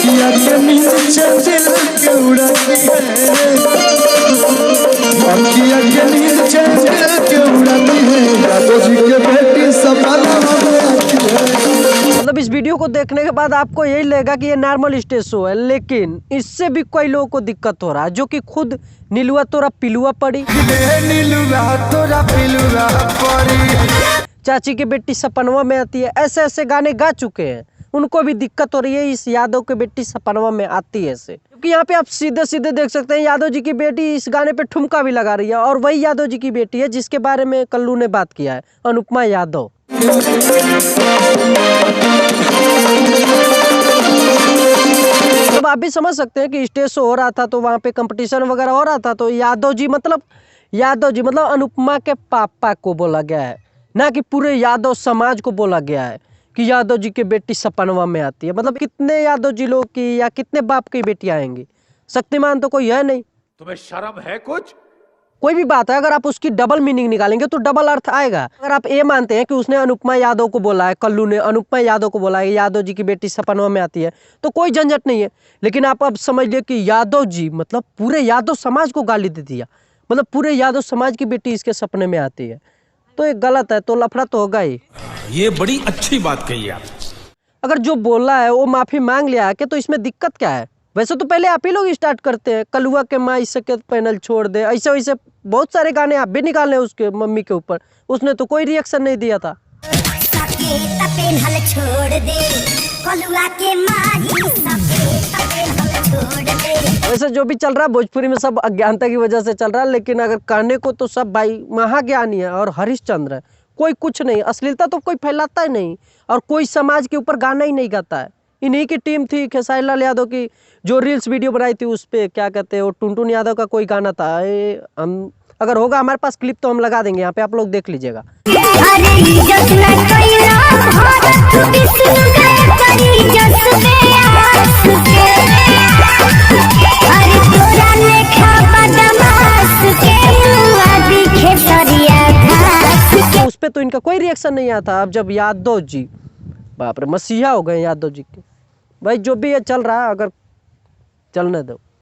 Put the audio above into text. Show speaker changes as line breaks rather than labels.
अखियाँ के नीचे दिल के उड़ाती है, अखियाँ के नीचे दिल के उड़ाती है, यादव जी के बेटी सपना में आती है।
मतलब इस वीडियो को देखने के बाद आपको यही लगेगा कि ये नॉर्मल स्टेज शो है, लेकिन इससे भी कई लोगों को दिक्कत हो रहा है, जो कि खुद नीलुआ तोरा पिलुआ पड़ी, चाची की बेटी सपनवा में आती है, ऐसे ऐसे गाने गा चुके हैं। उनको भी दिक्कत हो रही है इस यादव की बेटी सपनवा में आती है से, क्योंकि यहाँ पे आप सीधे सीधे देख सकते हैं यादव जी की बेटी इस गाने पे ठुमका भी लगा रही है, और वही यादव जी की बेटी है जिसके बारे में कल्लू ने बात किया है, अनुपमा यादव। अब आप भी समझ सकते हैं कि स्टेज शो हो रहा था तो वहाँ पे कंपटीशन वगैरह हो रहा था, तो यादव जी मतलब अनुपमा के पापा को बोला गया है, ना कि पूरे यादव समाज को बोला गया है कि यादव जी की बेटी सपनवा में आती है। मतलब कितने यादव जी लोग की या कितने बाप की बेटियां आएंगी, शक्तिमान तो कोई है नहीं।
तुम्हें शर्म है कुछ?
कोई भी बात है, अगर आप उसकी डबल मीनिंग निकालेंगे तो डबल अर्थ आएगा। अगर आप ये मानते हैं कि उसने अनुपमा यादव को बोला है, कल्लू ने अनुपमा यादव को बोला है यादव जी की बेटी सपनवा में आती है, तो कोई झंझट नहीं है। लेकिन आप अब समझ लिए कि यादव जी मतलब पूरे यादव समाज को गाली दे दिया, मतलब पूरे यादव समाज की बेटी इसके सपने में आती है, तो ये गलत है, तो लफड़ा तो होगा ही।
ये बड़ी अच्छी बात कही आप।
अगर जो बोला है वो माफी मांग लिया है तो इसमें दिक्कत क्या है? वैसे तो पहले आप ही लोग स्टार्ट करते हैं, कलुआ के माँ इससे के पैनल छोड़ दे, ऐसे वैसे बहुत सारे गाने आप भी निकाले उसके मम्मी के ऊपर, उसने तो कोई रिएक्शन नहीं दिया था। वैसे जो भी चल रहा है भोजपुरी में सब अज्ञानता की वजह से चल रहा है, लेकिन अगर कहने को तो सब भाई महाज्ञानी है और हरिश्चंद्र है, कोई कुछ नहीं, अश्लीलता तो कोई फैलाता ही नहीं और कोई समाज के ऊपर गाना ही नहीं गाता है। इन्हीं की टीम थी खेसारी लाल यादव की, जो रील्स वीडियो बनाई थी उस पर क्या कहते हैं वो टुनटुन यादव का कोई गाना था, हम अगर होगा हमारे पास क्लिप तो हम लगा देंगे, यहाँ पे आप लोग देख लीजिएगा। उस पे तो इनका कोई रिएक्शन नहीं आया था। अब जब यादव जी बाप रे मसीहा हो गए यादव जी के, भाई जो भी ये चल रहा है अगर चलने दो।